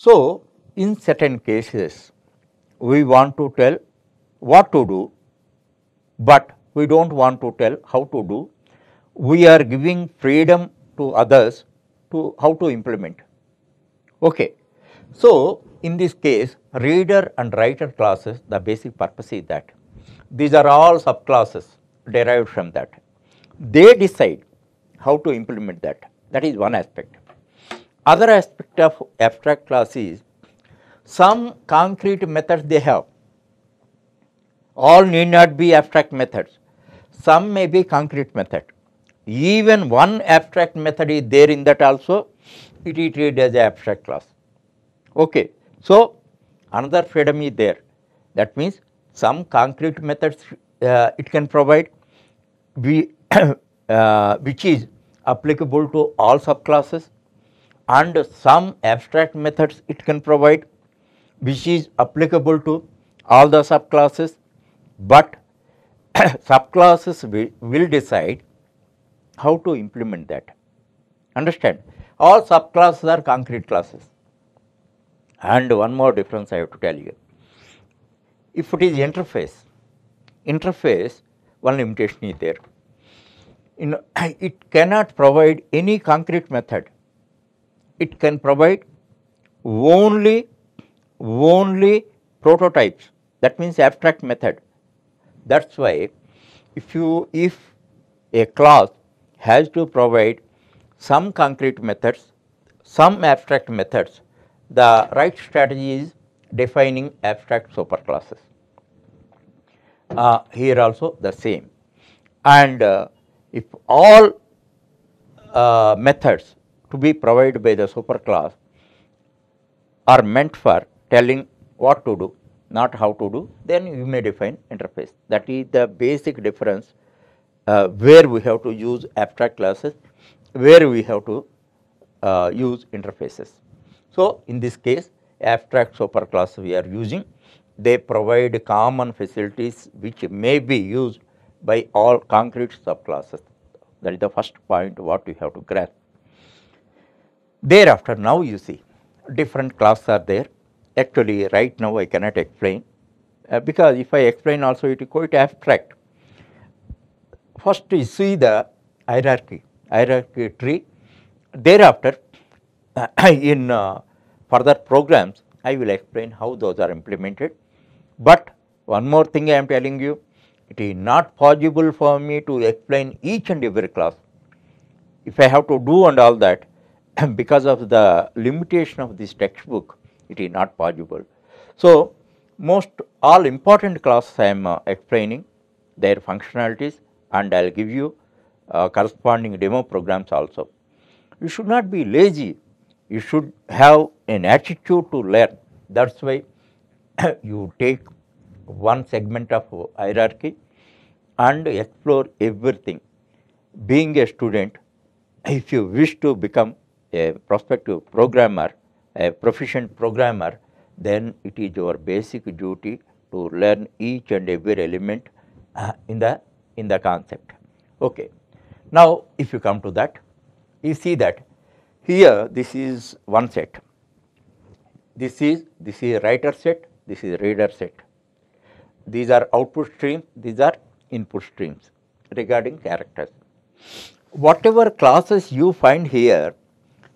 So, in certain cases we want to tell what to do, but we do not want to tell how to do. We are giving freedom to others to how to implement. Okay. So, in this case reader and writer classes, the basic purpose is that these are all subclasses derived from that. They decide how to implement that. That is one aspect. Other aspect of abstract class is some concrete methods they have. All need not be abstract methods. Some may be concrete method. Even one abstract method is there in that also, it is treated as an abstract class. Okay. So, another freedom is there. That means some concrete methods it can provide, which is applicable to all subclasses, and some abstract methods it can provide which is applicable to all the subclasses, but subclasses will decide how to implement that. Understand? All subclasses are concrete classes. And one more difference I have to tell you. If it is interface, one limitation is there. It cannot provide any concrete method. It can provide only prototypes. That means abstract method. That is why if a class has to provide some concrete methods, some abstract methods, the right strategy is defining abstract superclasses. Here also the same. And if all methods to be provided by the superclass are meant for telling what to do, not how to do, then you may define interface. That is the basic difference where we have to use abstract classes, where we have to use interfaces. So, in this case abstract superclass we are using, they provide common facilities which may be used by all concrete subclasses. That is the first point what we have to grasp. Thereafter, now you see different classes are there. Actually right now I cannot explain because if I explain also it is quite abstract. First you see the hierarchy tree. Thereafter in further programs I will explain how those are implemented. But one more thing I am telling you, it is not possible for me to explain each and every class. If I have to do and all that, because of the limitation of this textbook, it is not possible. So, most all important classes I am explaining their functionalities, and I will give you corresponding demo programs also. You should not be lazy, you should have an attitude to learn. That is why you take one segment of hierarchy and explore everything. Being a student, if you wish to become a prospective programmer, a proficient programmer, then it is your basic duty to learn each and every element in the concept. Okay. Now, if you come to that, you see that here this is one set, this is writer set, this is reader set. These are output streams, these are input streams regarding characters. Whatever classes you find here,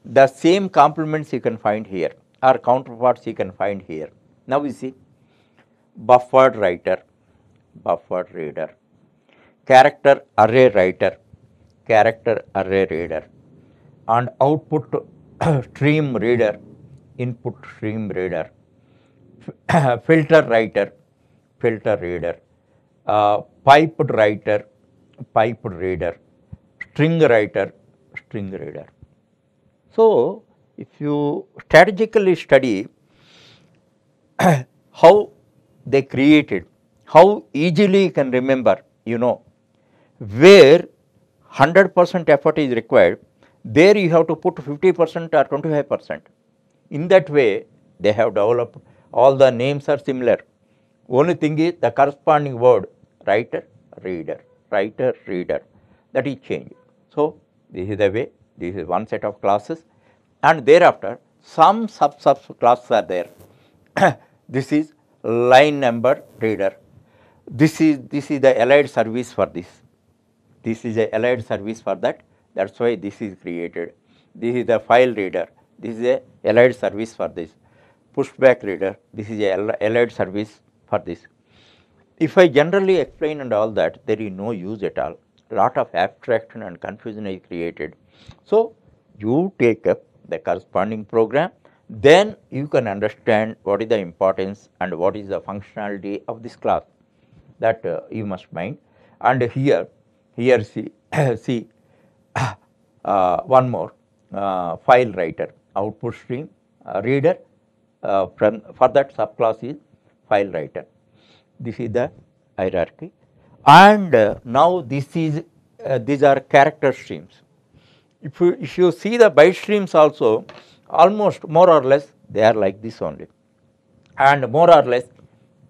the same complements you can find here or counterparts you can find here. Now you see buffered writer, buffered reader, character array writer, character array reader, and output stream reader, input stream reader, filter writer, filter reader, piped writer, piped reader, string writer, string reader. So, if you strategically study how they created, how easily you can remember, you know, where 100% effort is required, there you have to put 50% or 25%. In that way, they have developed, all the names are similar. Only thing is the corresponding word writer, reader, writer, reader, that is changed. So, this is the way, this is one set of classes, and thereafter some sub classes are there. This is line number reader. This is the allied service for this. This is a allied service for that. That's why this is created. This is the file reader. This is a allied service for this. Pushback reader. This is a allied service for this. If I generally explain and all that, there is no use at all. Lot of abstraction and confusion is created. So you take up the corresponding program, then you can understand what is the importance and what is the functionality of this class. That you must mind. And here see, see one more file writer, output stream reader. For that subclass is file writer. This is the hierarchy, and now this is these are character streams. If you see the byte streams also, almost more or less they are like this only, and more or less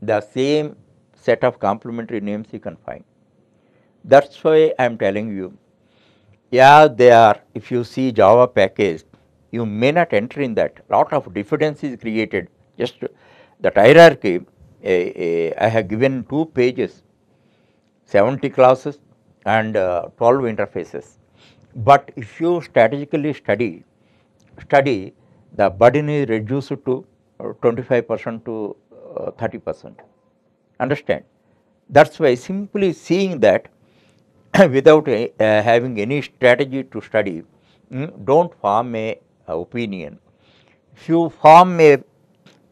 the same set of complementary names you can find. That's why I am telling you, yeah, they are. If you see Java package, you may not enter in that. Lot of dependencies created. Just that hierarchy, I have given 2 pages, 70 classes and 12 interfaces. But if you strategically study, the burden is reduced to 25% to 30%. Understand? That's why simply seeing that without having any strategy to study, don't form a opinion. If you form a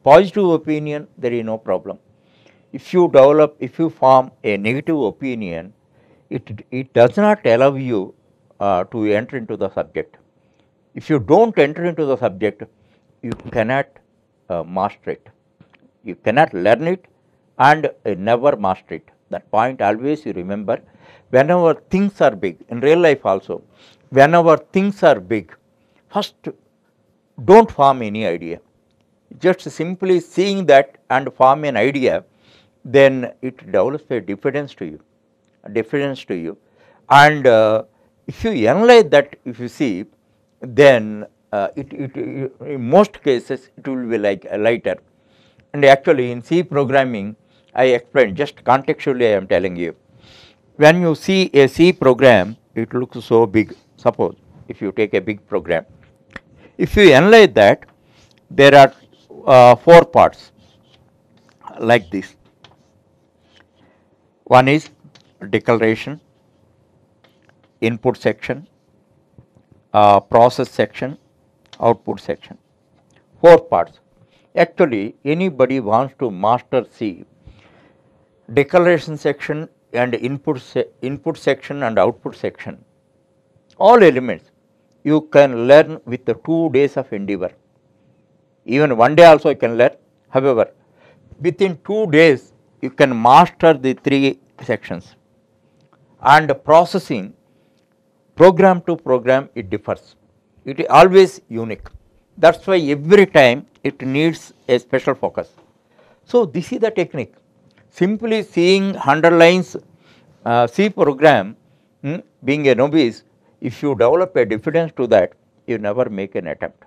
positive opinion, there is no problem. If you form a negative opinion, it does not allow you to enter into the subject. If you don't enter into the subject, you cannot master it. You cannot learn it and never master it. That point always you remember. Whenever things are big, in real life also, whenever things are big, first don't form any idea. Just simply seeing that and form an idea, then it develops a diffidence to you. And if you analyze that, if you see, then in most cases it will be like a lighter. And actually in C programming, I explained, just contextually I am telling you. When you see a C program, it looks so big. Suppose if you take a big program, if you analyze that, there are 4 parts like this. One is declaration, input section, process section, output section. 4 parts. Actually, anybody wants to master C, declaration section and input section and output section, all elements you can learn with the 2 days of endeavor. Even 1 day also you can learn. However, within 2 days you can master the 3 sections. And processing, program to program, it differs. It is always unique. That's why every time it needs a special focus. So this is the technique. Simply seeing 100 lines C program, being a novice, if you develop a diffidence to that, you never make an attempt.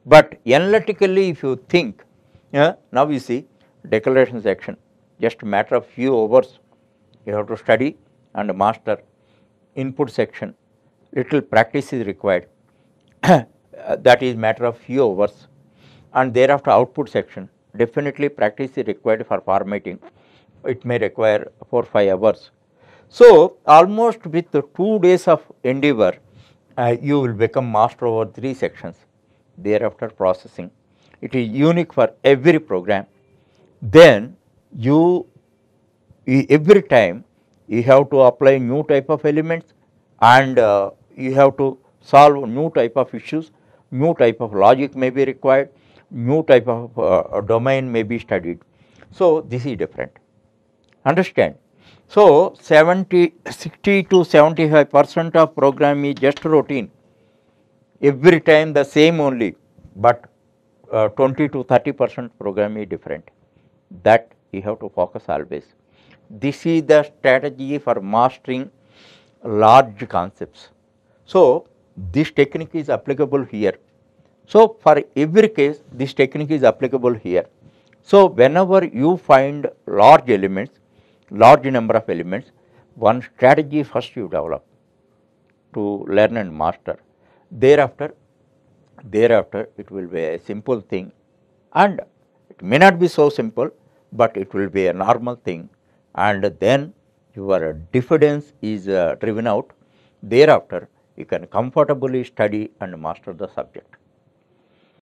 But analytically, if you think, now you see declaration section, just a matter of few hours you have to study and master. Input section, little practice is required. That is matter of few hours. And thereafter output section, definitely practice is required for formatting. It may require 4 or 5 hours. So almost with the 2 days of endeavor, you will become master over 3 sections. Thereafter processing, it is unique for every program. Then every time you have to apply new type of elements, and you have to solve new type of issues, new type of logic may be required, new type of domain may be studied. So this is different. Understand? So 60 to 75% of program is just routine. Every time the same only, but 20 to 30% program is different. That you have to focus always. This is the strategy for mastering large concepts. So this technique is applicable here. So, for every case this technique is applicable here. So, whenever you find large elements, large number of elements, one strategy first you develop to learn and master. Thereafter it will be a simple thing, and it may not be so simple, but it will be a normal thing, and then your diffidence is driven out. Thereafter you can comfortably study and master the subject.